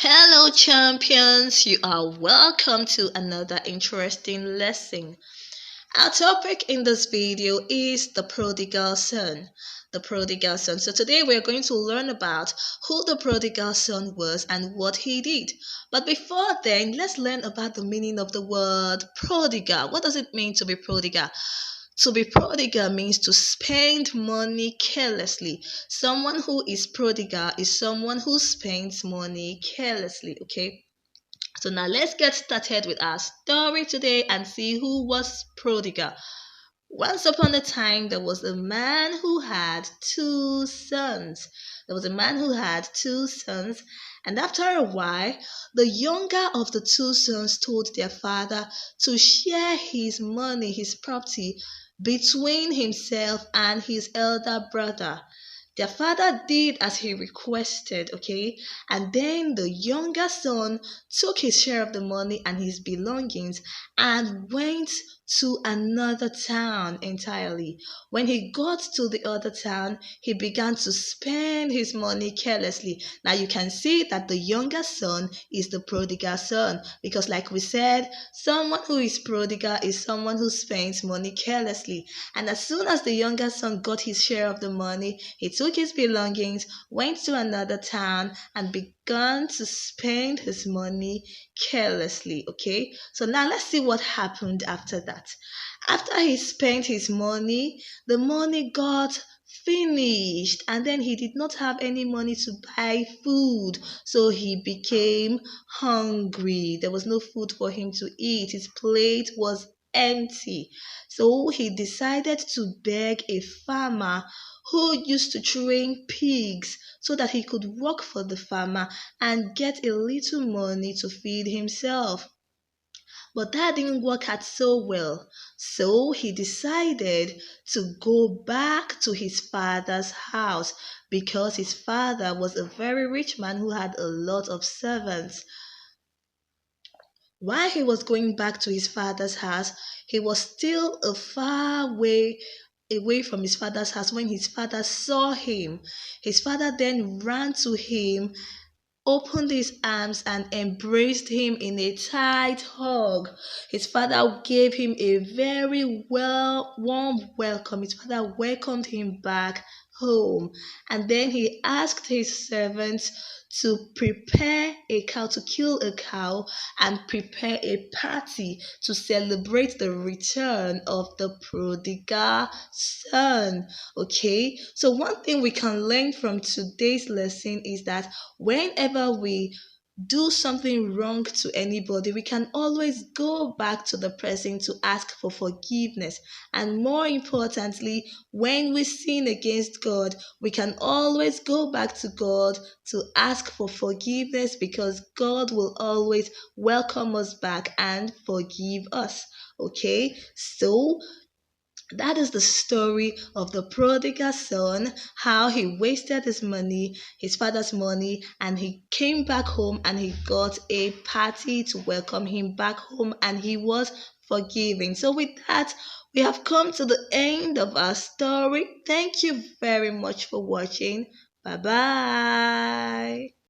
Hello, champions. You are welcome to another interesting lesson. Our topic in this video is the prodigal son. The prodigal son. So today we're going to learn about who the prodigal son was and what he did. But before then, let's learn about the meaning of the word prodigal. What does it mean to be prodigal? To be prodigal means to spend money carelessly. Someone who is prodigal is someone who spends money carelessly, okay? So now let's get started with our story today and see who was prodigal. Once upon a time, there was a man who had two sons. There was a man who had two sons, and after a while, the younger of the two sons told their father to share his money, his property, between himself and his elder brother. Their father did as he requested, okay? And then the younger son took his share of the money and his belongings and went to another town entirely. When he got to the other town, he began to spend his money carelessly. Now you can see that the younger son is the prodigal son because, like we said, someone who is prodigal is someone who spends money carelessly. And as soon as the younger son got his share of the money, he took his belongings, went to another town, and began to spend his money carelessly. Okay, so now let's see what happened after that. After he spent his money, the money got finished, and then he did not have any money to buy food, so he became hungry. There was no food for him to eat. His plate was empty. So he decided to beg a farmer who used to train pigs so that he could work for the farmer and get a little money to feed himself. But that didn't work out so well. So he decided to go back to his father's house because his father was a very rich man who had a lot of servants. While he was going back to his father's house, he was still a far way away from his father's house when his father saw him. His father then ran to him, opened his arms, and embraced him in a tight hug. His father gave him a very warm welcome. His father welcomed him back home, and then he asked his servants to prepare a cow, to kill a cow and prepare a party to celebrate the return of the prodigal son. Okay, so one thing we can learn from today's lesson is that whenever we do something wrong to anybody, we can always go back to the person to ask for forgiveness. And more importantly, when we sin against God, we can always go back to God to ask for forgiveness because God will always welcome us back and forgive us. Okay, so that is the story of the prodigal son, how he wasted his money, his father's money, and he came back home and he got a party to welcome him back home and he was forgiven. So, with that, we have come to the end of our story. Thank you very much for watching. Bye bye.